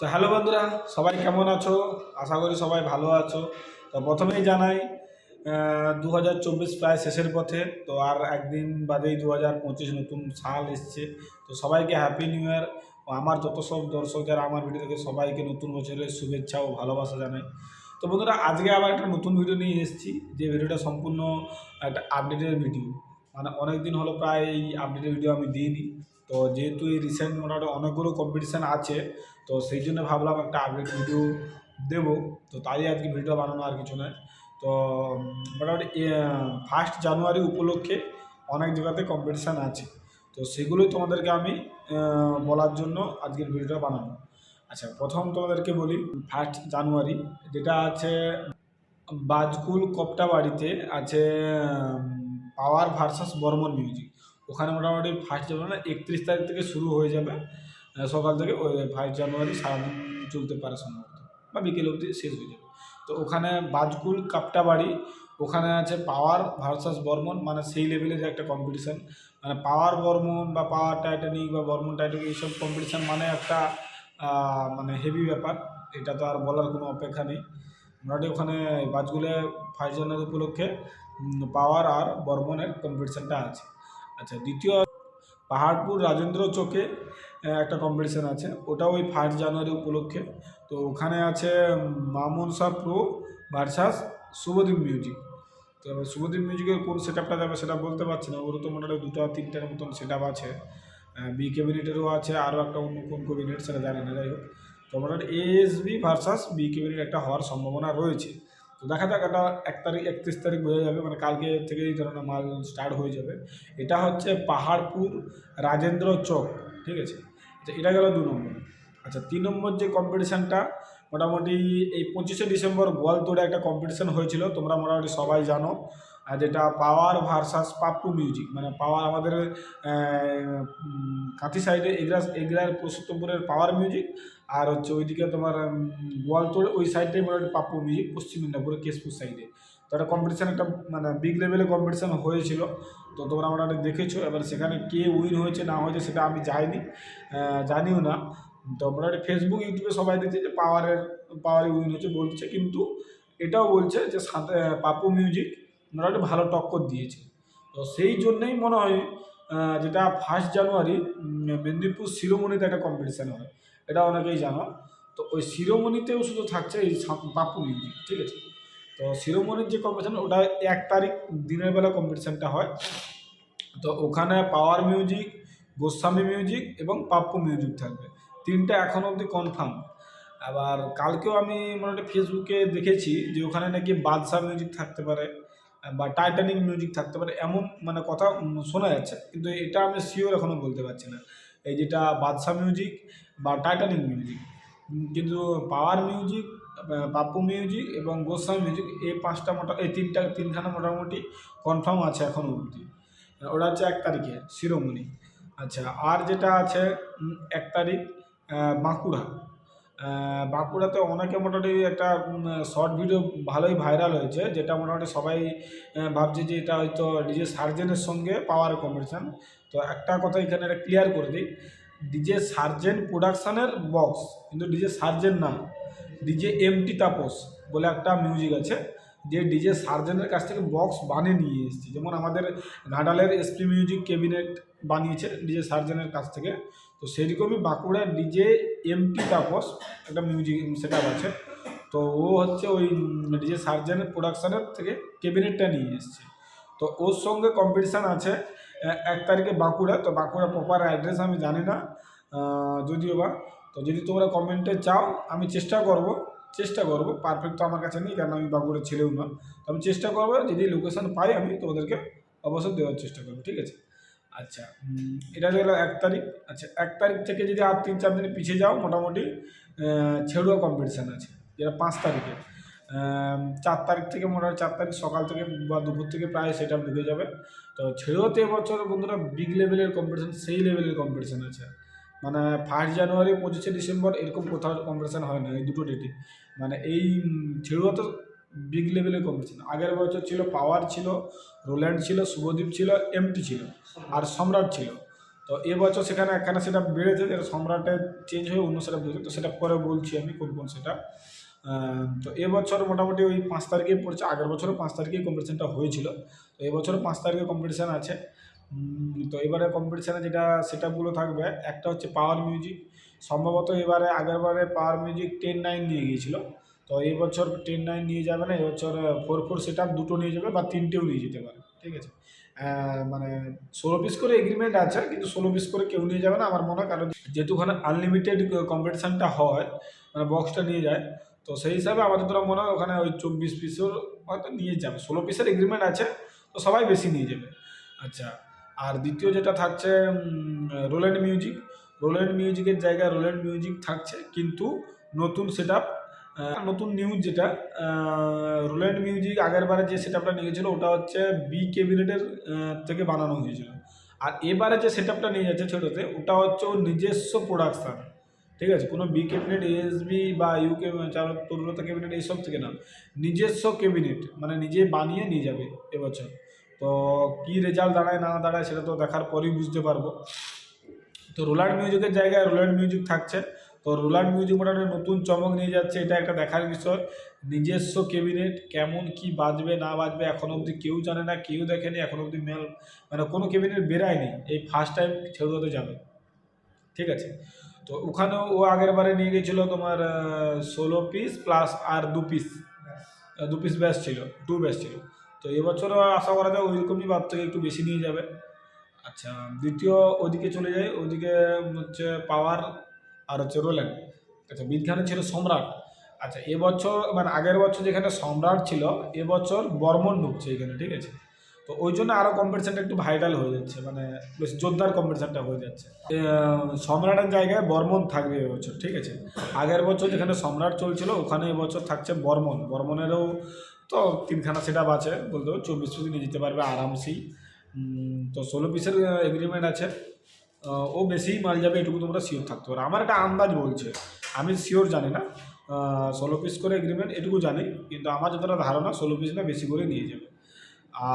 তো হ্যালো বন্ধুরা, সবাই কেমন আছো? আশা করি সবাই ভালো আছো। তো প্রথমেই জানাই 2024 প্রায় শেষের পথে। তো আর একদিন বাদেই 2025 নতুন সাল এসছে। তো সবাইকে হ্যাপি নিউ ইয়ার। আমার যত সব দর্শক যারা আমার ভিডিও দেখে সবাইকে নতুন বছরের শুভেচ্ছা ও ভালোবাসা জানাই। তো বন্ধুরা, আজকে আবার একটা নতুন ভিডিও নিয়ে এসেছি, যে ভিডিওটা সম্পূর্ণ একটা আপডেটের ভিডিও। মানে অনেক দিন হলো প্রায় এই আপডেটের ভিডিও আমি দিইনি। তো যেহেতু এই রিসেন্ট মোটামুটি অনেকগুলো কম্পিটিশান আছে, তো সেই জন্য ভাবলাম একটা আপডেট ভিডিও দেবো। তো তাই আজকে ভিডিও বানানো, আর কিছু নয়। তো মোটামুটি 1 জানুয়ারি উপলক্ষে অনেক জায়গাতে কম্পিটিশান আছে। তো সেগুলোই তোমাদেরকে আমি বলার জন্য আজকের ভিডিওটা বানানো। আচ্ছা, প্রথম তোমাদেরকে বলি 1 জানুয়ারি যেটা আছে বাজকুল কপ্টাবাড়িতে আছে পাওয়ার ভার্সাস বর্মন মিউজিক। ওখানে মোটামুটি 1 জানুয়ারি 31 তারিখ থেকে শুরু হয়ে যাবে, সকাল থেকে ওই 1 জানুয়ারি সারাদিন চলতে পারে সম্ভবত, বা বিকেল অবধি শেষ হয়ে যাবে। তো ওখানে বাজকুল কাপটাবাড়ি, ওখানে আছে পাওয়ার ভার্সাস বর্মন, মানে সেই লেভেলের একটা কম্পিটিশান। মানে পাওয়ার বর্মন বা পাওয়ার টাইটানিক বা বর্মন টাইটানিক এইসব কম্পিটিশান মানে একটা মানে হেভি ব্যাপার। এটা তো আর বলার কোনো অপেক্ষা নেই। মোটামুটি ওখানে বাজকুলে 1 জানুয়ারি উপলক্ষে পাওয়ার আর বর্মনের কম্পিটিশানটা আছে। আচ্ছা, দ্বিতীয় পাহাড়পুর রাজেন্দ্র চকে একটা কম্পিটিশান আছে, ওটাও ওই 1 জানুয়ারি উপলক্ষে। তো ওখানে আছে Mamun Shah pro versus Subhadeep music. তো শুভদীপ মিউজিকের কোন সেট আপটা যাবে সেটা বলতে পারছি না, ওরও তো মোটামুটি 2-3টার মতন সেট আপ আছে। বি ক্যাবিনেটেরও আছে, আরও একটা অন্য কোন ক্যাবিনেট সেটা জানি না, যাই হোক। তো মোটামুটি এএসবি ভার্সাস বি ক্যাবিনেট একটা হওয়ার সম্ভাবনা রয়েছে। তো দেখা যাক, এটা 1 তারিখ 31 তারিখ বোঝা যাবে, মানে কালকে থেকে এই ধরনের মাল স্টার্ট হয়ে যাবে। এটা হচ্ছে পাহাড়পুর রাজেন্দ্র চক, ঠিক আছে। আচ্ছা, এটা গেল 2 নম্বর। আচ্ছা, 3 নম্বর যে কম্পিটিশানটা মোটামুটি এই 25শে ডিসেম্বর গোয়ালতোড়ে একটা কম্পিটিশান হয়েছিল, তোমরা মোটামুটি সবাই জানো। যেটা পাওয়ার ভার্সাস পাপ্পু মিউজিক, মানে পাওয়ার আমাদের কাঁথি সাইডে এগরার পুরুষোত্তমপুরের পাওয়ার মিউজিক, আর হচ্ছে ওইদিকে তোমার গোয়ালতোড় ওই সাইডটাই মোটামুটি পাপ্পু মিউজিক, পশ্চিম মেদিনীপুরের কেশপুর সাইডে। তো একটা কম্পিটিশান, একটা মানে বিগ লেভেলে কম্পিটিশান হয়েছিল। তো তোমরা মোটামুটি দেখেছো। এবার সেখানে কে উইন হয়েছে না হয়েছে সেটা আমি যাইনি, জানিও না। তো মোটামুটি ফেসবুক ইউটিউবে সবাই দেখছে যে পাওয়ারে উইন হয়েছে বলছে, কিন্তু এটাও বলছে যে সাথে পাপ্পু মিউজিক মোটামুটি ভালো টক্কর দিয়েছে। তো সেই জন্যেই মনে হয় যেটা 1 জানুয়ারি মেদিনীপুর শিরোমণিতে একটা কম্পিটিশান হয়, এটা অনেকেই জানো। তো ওই শিরোমণিতেও শুধু থাকছে এই পাপ্পু মিউজিক, ঠিক আছে। তো শিরোমণির যে কম্পিটিশান, ওটা 1 তারিখ দিনের বেলা কম্পিটিশানটা হয়। তো ওখানে পাওয়ার মিউজিক, গোস্বামী মিউজিক এবং পাপ্পু মিউজিক থাকবে, 3টা এখন অবধি কনফার্ম। আবার কালকেও আমি মোটামুটি ফেসবুকে দেখেছি যে ওখানে নাকি বাদশা মিউজিক থাকতে পারে বা টাইটানিক মিউজিক থাকতে পারে, এমন মানে কথা শোনা যাচ্ছে, কিন্তু এটা আমি শিওর এখনও বলতে পারছি না এই যেটা বাদশা মিউজিক বা টাইটানিক মিউজিক। কিন্তু পাওয়ার মিউজিক, পাপ্পু মিউজিক এবং গোস্বামী মিউজিক, এই 5টা এই তিনখানা মোটামুটি কনফার্ম আছে এখন অবধি। ওটা হচ্ছে 1 তারিখে শিরোমণি। আচ্ছা, আর যেটা আছে 1 তারিখ বাঁকুড়া। বাঁকুড়াতে অনেকে মোটামুটি একটা শর্ট ভিডিও ভালোই ভাইরাল হয়েছে, যেটা মোটামুটি সবাই ভাবছে যে এটা হয়তো ডিজে সার্জেনের সঙ্গে পাওয়ার কম্পিটিশান। তো একটা কথা এখানে একটা ক্লিয়ার করে দিই, ডিজে সার্জেন প্রোডাকশানের বক্স, কিন্তু ডিজে সার্জেন না, ডিজে এমটি তাপস বলে একটা মিউজিক আছে, যে ডিজে সার্জেনের কাছ থেকে বক্স বানিয়ে নিয়ে এসেছি। যেমন আমাদের ঘাটালের এসপি মিউজিক ক্যাবিনেট বানিয়েছে ডিজে সার্জেনের কাছ থেকে, তো সেরকমই বাঁকুড়ার ডিজে এমটি তাপস একটা মিউজিক সেট আপ আছে। তো ও হচ্ছে ওই ডিজে সার্জেনের প্রোডাকশানের থেকে ক্যাবিনেটটা নিয়ে এসেছে। তো ওর সঙ্গে কম্পিটিশান আছে 1 তারিখে বাঁকুড়া। তো বাঁকুড়া প্রপার অ্যাড্রেস আমি জানি না, যদিও বা। তো যদি তোমরা কমেন্টে চাও, আমি চেষ্টা করব, পারফেক্ট তো আমার কাছে নেই, কারণ আমি বাঁকুড়া ছেলেও না। তো আমি চেষ্টা করবো, যদি লোকেশান পাই আমি তোমাদেরকে অবশ্যই দেওয়ার চেষ্টা করবো, ঠিক আছে। আচ্ছা, এটা হলো 1 তারিখ। আচ্ছা, 1 তারিখ থেকে যদি আর 3-4 দিন পিছিয়ে যাও, মোটামুটি ছেড়ুয়া কম্পিটিশান আছে, যেটা 5 তারিখে। 4 তারিখ থেকে মোটামুটি 4 তারিখ সকাল থেকে বা দুপুর থেকে প্রায় সেটা ঢুকে যাবে। তো ছেড়ুয়াতে এবছর বন্ধুরা বিগ লেভেলের কম্পিটিশান, সেই লেভেলের কম্পিটিশান আছে। মানে 1 জানুয়ারি 25শে ডিসেম্বর এরকম কোথাও কম্পিটিশান হয় না, এই দুটো ডেটে। মানে এই ছেড়ুয়া তো বিগ লেভেলের কম্পিটিশান। আগের বছর ছিল পাওয়ার, ছিল রোল্যান্ড, ছিল শুভদীপ, ছিল এমটি ছিল, আর সম্রাট ছিল। তো এবছর সেখানে একখানা সেটা বেড়েছে, যেটা সম্রাটের চেঞ্জ হয়ে অন্য সেটা বেড়েছে, তো সেটা পরে বলছি আমি কোন কোন সেটা। তো এবছর মোটামুটি ওই 5 তারিখে পড়ছে, আগের বছরও 5 তারিখেই কম্পিটিশানটা হয়েছিল, তো এবছরও 5 তারিখে কম্পিটিশান আছে। তো এবারে কম্পিটিশানে যেটা সেটআপগুলো থাকবে, একটা হচ্ছে পাওয়ার মিউজিক। সম্ভবত এবারে আগেরবারে পাওয়ার মিউজিক 10-9 নিয়ে গিয়েছিল, তো এই বছর 10-9 নিয়ে যাবে না, এবছর 4-4 সেটআপ দুটো নিয়ে যাবে বা তিনটেও নিয়ে যেতে পারে, ঠিক আছে। মানে 16 পিস করে এগ্রিমেন্ট আছে, কিন্তু 16 পিস করে কেউ নিয়ে যাবে না আমার মনে হয়, কারণ যেহেতু ওখানে আনলিমিটেড কম্পিটিশানটা হয়, মানে বক্সটা নিয়ে যায়, তো সেই হিসাবে আমাদের তোরা মনে হয় ওখানে ওই 24 পিসের হয়তো নিয়ে যাবে, 16 পিসের এগ্রিমেন্ট আছে, তো সবাই বেশি নিয়ে যাবে। আচ্ছা, আর দ্বিতীয় যেটা থাকছে রোল্যান্ড মিউজিক। রোল্যান্ড মিউজিকের জায়গায় রোল্যান্ড মিউজিক থাকছে, কিন্তু নতুন সেটআপ, নতুন নিউজ যেটা, রোল্যান্ড মিউজিক আগের বারে যে সেটআপটা নিয়ে গেছিলো ওটা হচ্ছে বি ক্যাবিনেটের থেকে বানানো হয়েছিল, আর এবারে যে সেটআপটা নিয়ে যাচ্ছে ছোটোতে, ওটা হচ্ছে ওর নিজস্ব প্রোডাকশান, ঠিক আছে। কোনো বি ক্যাবিনেট, এএসবি বা ইউকে তরুণতা ক্যাবিনেট এইসব থেকে না, নিজস্ব ক্যাবিনেট, মানে নিজে বানিয়ে নিয়ে যাবে এবছর। তো কী রেজাল্ট দাঁড়ায় না দাঁড়ায় সেটা তো দেখার পরেই বুঝতে পারবো। তো রোল্যান্ড মিউজিকের জায়গায় রোল্যান্ড মিউজিক থাকছে, তো রোল্যান্ড মিউজিক মোটামুটি নতুন চমক নিয়ে যাচ্ছে, এটা একটা দেখার বিষয়। নিজস্ব ক্যাবিনেট কেমন কি বাজবে না বাজবে এখনও অবধি কেউ জানে না, কেউ দেখেনি এখনও অবধি, মানে কোনো ক্যাবিনেট বেরায়নি, এই ফার্স্ট টাইম ছেড়ে যাবে, ঠিক আছে। তো ওখানেও ও আগের বারে নিয়ে গেছিলো তোমার 16 পিস প্লাস আর 2 পিস, 2 পিস ব্যাচ ছিল, 2 ব্যাচ ছিল। তো এবছরও আশা করা যায় ওইরকমই বাদ থেকে একটু বেশি নিয়ে যাবে। আচ্ছা, দ্বিতীয় ওদিকে চলে যাই, ওদিকে হচ্ছে পাওয়ার আর হচ্ছে রোল্যান্ড। আচ্ছা, বিজ্ঞানে ছিল সম্রাট। আচ্ছা, এবছর মানে আগের বছর যেখানে সম্রাট ছিল, এবছর বর্মন ঢুকছে এখানে, ঠিক আছে। তো ওই জন্য আরও কম্পিটিশানটা একটু ভাইরাল হয়ে যাচ্ছে, মানে বেশ জোরদার কম্পিটিশানটা হয়ে যাচ্ছে। সম্রাটের জায়গায় বর্মন থাকবে এবছর, ঠিক আছে। আগের বছর যেখানে সম্রাট চলছিল ওখানে এবছর থাকছে বর্মন। বর্মনেরও তো 3খানা সেটআপ আছে, বলতে 24 পিস নিয়ে যেতে পারবে আরামসেই। তো 16 পিসের এগ্রিমেন্ট আছে, ও বেশিই মাল যাবে এটুকু তোমরা শিওর থাকতে পারো, আমার একটা আন্দাজ বলছে, আমি শিওর জানি না। 16 পিস করে এগ্রিমেন্ট এটুকু জানি, কিন্তু আমার যতটা ধারণা 16 পিস না বেশি করে নিয়ে যাবে।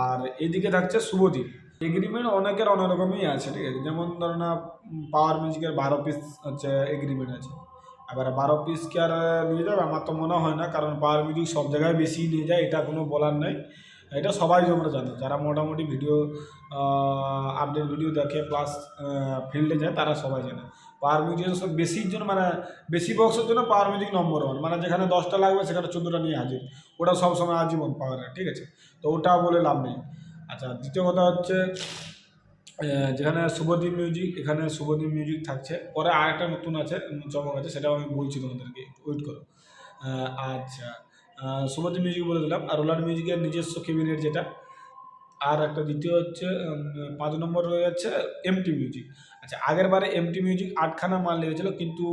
আর এদিকে থাকছে শুভদীপ। এগ্রিমেন্ট অনেকের অনেক রকমই আছে, ঠিক আছে। যেমন ধরো না, পাওয়ার মিউজিকের 12 পিস হচ্ছে এগ্রিমেন্ট আছে, এবার 12 পিস কি আর নিয়ে যাবে আমার তো মনে হয় না, কারণ পাওয়ার মিউজিক সব জায়গায় বেশি নিয়ে যায়, এটা কোনো বলার নাই। এটা সবাই তোমরা জানো, যারা মোটামুটি ভিডিও আপডেট ভিডিও দেখে প্লাস ফিল্ডে যায় তারা সবাই জানে। পাওয়ার মিউজিক সব বেশির জন্য, মানে বেশি বক্সের জন্য পাওয়ার মিউজিক নম্বর 1, মানে যেখানে 10টা লাগবে সেখানে 14টা নিয়ে হাজির, ওটা সবসময় আজীবন পাওয়ারের, ঠিক আছে। তো ওটা বলে লাভ নেই। আচ্ছা, দ্বিতীয় কথা হচ্ছে যেখানে শুভদীপ মিউজিক, এখানে শুভদীপ মিউজিক থাকছে, পরে আর একটা নতুন আছে, চমক আছে, সেটাও আমি বলছি তোমাদেরকে, ওয়েট করো। আচ্ছা, শুভদীপ মিউজিক বলে দিলাম, আর রোলার মিউজিকের নিজস্ব ক্যাবিনেট যেটা, আর একটা দ্বিতীয় হচ্ছে 5 নম্বর রয়ে যাচ্ছে এমটি মিউজিক। আচ্ছা, আগের বারে এমটি মিউজিক 8খানা মাল লেগেছিলো, কিন্তু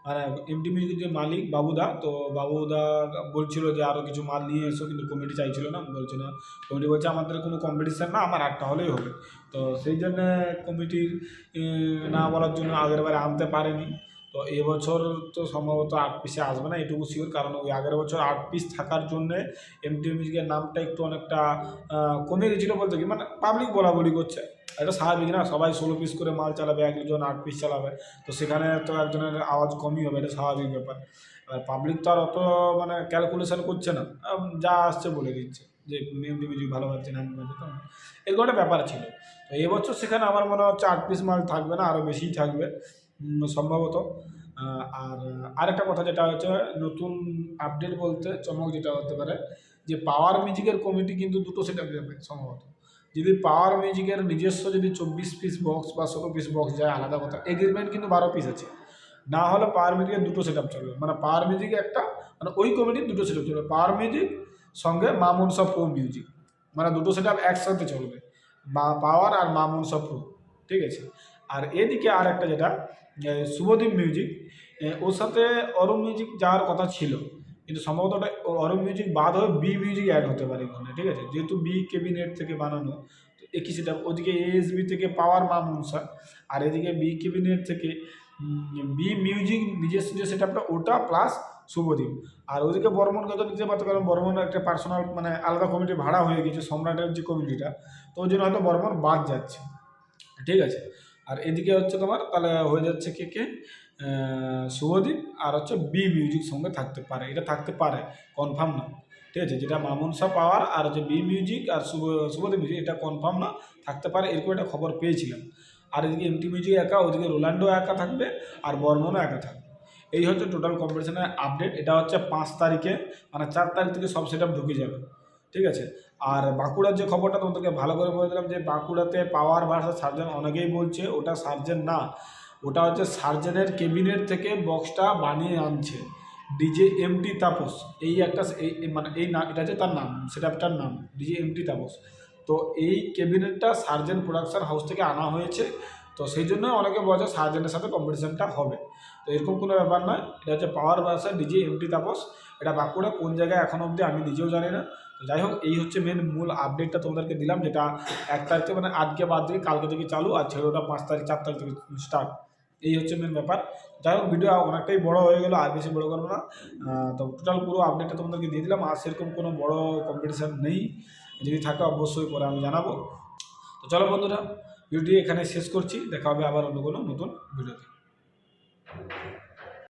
মানে এমটি মিউজিকের যে মালিক বাবুদা, তো বাবুদা বলছিল যে আরও কিছু মাল নিয়ে এসো, কিন্তু কমিটি চাইছিল না, বলছে না, কমিটি বলছে আমাদের কোনো কম্পিটিশান না, আমার একটা হলেই হবে। তো সেই জন্যে কমিটির না বলার জন্য আগের বারে আনতে পারেনি। তো এবছর তো সম্ভবত 8 পিসে আসবে না, এটুকু শিওর, কারণ ওই আগের বছর 8 পিস থাকার জন্যে এমটি মিউজিকের নামটা একটু অনেকটা কমে গেছিলো, বলতে কি মানে পাবলিক বলাবলি করছে, এটা স্বাভাবিক না, সবাই 16 পিস করে মাল চালাবে, একজন 8 পিস চালাবে, তো সেখানে তো একজনের আওয়াজ কমই হবে, এটা স্বাভাবিক ব্যাপার। এবার পাবলিক তো আর অত মানে ক্যালকুলেশন করছে না, যা আসছে বলে দিচ্ছে যে এমটি মিউজিক ভালো পাচ্ছে না, তো এরকম একটা ব্যাপার ছিল। তো এবছর সেখানে আমার মনে হচ্ছে 8 পিস মাল থাকবে না, আরও বেশিই থাকবে সম্ভবত। আর আরেকটা কথা যেটা হচ্ছে নতুন আপডেট বলতে চমক যেটা হতে পারে, যে পাওয়ার মিউজিকের কমিটি কিন্তু দুটো সেটআপ যাবে সম্ভবত। যদি পাওয়ার মিউজিকের নিজস্ব যদি 24 পিস বক্স বা 16 পিস বক্স যায় আলাদা কথা, এগ্রিমেন্ট কিন্তু 12 পিস আছে, না হলে পাওয়ার মিউজিকের দুটো সেটআপ চলবে, মানে পাওয়ার মিউজিকে একটা, মানে ওই কমিটির দুটো সেটআপ চলবে, পাওয়ার মিউজিক সঙ্গে মামুনসা প্রো মিউজিক, মানে দুটো সেটআপ একসাথে চলবে, বা পাওয়ার আর মামুনসা প্রো, ঠিক আছে। আর এদিকে আর একটা যেটা শুভদীপ মিউজিক, ওর সাথে অরুণ মিউজিক যাওয়ার কথা ছিল, কিন্তু সম্ভবত ওটা অরুণ মিউজিক বাদ হয়ে বি মিউজিক অ্যাড হতে পারে এখানে, ঠিক আছে, যেহেতু বি ক্যাবিনেট থেকে বানানো, তো একই সেটা, ওদিকে এএসবি থেকে পাওয়ার মামুনসা, আর এদিকে বি ক্যাবিনেট থেকে বি মিউজিক নিজস্ব যে সেটআপটা ওটা প্লাস শুভদীপ। আর ওদিকে বর্মনকে তো নিতে পারতো, কারণ বর্মনের একটা পার্সোনাল মানে আলাদা কমিটি ভাড়া হয়ে গেছে সম্রাটের যে কমিটিটা, তো ওই জন্য হয়তো বর্মন বাদ যাচ্ছে, ঠিক আছে। আর এদিকে হচ্ছে তোমার তাহলে হয়ে যাচ্ছে কে কে, শুভদীপ আর হচ্ছে বি মিউজিক সঙ্গে থাকতে পারে, এটা থাকতে পারে, কনফার্ম না। ঠিক আছে, যেটা মামুন শাহ পাওয়ার আর হচ্ছে বি মিউজিক আর শুভদীপ মিউজিক, এটা কনফার্ম না, থাকতে পারে, এরকম একটা খবর পেয়েছিলাম। আর এদিকে এমটি মিউজিক একা, ওইদিকে রোনাল্ডো একা থাকবে, আর বর্মনও একা থাকবে। এই হচ্ছে টোটাল কম্পিটিশনের আপডেট। এটা হচ্ছে 5 তারিখে, মানে 4 তারিখ থেকে সব সেট আপ ঢুকে যাবে। ঠিক আছে। আর বাঁকুড়ার যে খবরটা তোমাদেরকে ভালো করে বলে দিলাম, যে বাঁকুড়াতে পাওয়ার ভার্সাস সার্জেন, অনেকেই বলছে ওটা সার্জেন না, ওটা হচ্ছে সার্জেনের কেবিনেট থেকে বক্সটা বানিয়ে আনছে ডিজে এমটি তাপস। এই একটা মানে এই নাম, এটা হচ্ছে তার নাম, সেটআপটার নাম ডিজে এমটি তাপস। তো এই ক্যাবিনেটটা সার্জেন প্রোডাকশন হাউস থেকে আনা হয়েছে। তো সেই জন্য অনেকে বলছে সার্জেনের সাথে কম্পিটিশনটা হবে। তো এরকম কোনো ব্যাপার নয়, এটা হচ্ছে পাওয়ার ভার্সাস ডিজে এমটি তাপস। এটা বাঁকুড়া কোন জায়গায় এখনও অবধি আমি নিজেও জানি না। তো যাই হোক, এই হচ্ছে মেন মূল আপডেটটা তোমাদেরকে দিলাম, যেটা 1 তারিখ থেকে, মানে আজকে বাদ দিয়ে কালকে থেকে চালু, আর ছেলেটা 5 তারিখ 4 তারিখ থেকে স্টার্ট। এই হচ্ছে মেন ব্যাপার। যাই হোক, ভিডিও অনেকটাই বড় হয়ে গেলো, আর বেশি বড় করবো না। তো টোটাল পুরো আপডেটটা তোমাদেরকে দিয়ে দিলাম। আর সেরকম কোনো বড় কম্পিটিশান নেই, যদি থাকে অবশ্যই পরে আমি জানাবো। তো চলো বন্ধুরা, ভিডিওটি এখানে শেষ করছি, দেখা হবে আবার অন্য কোনো নতুন ভিডিওতে।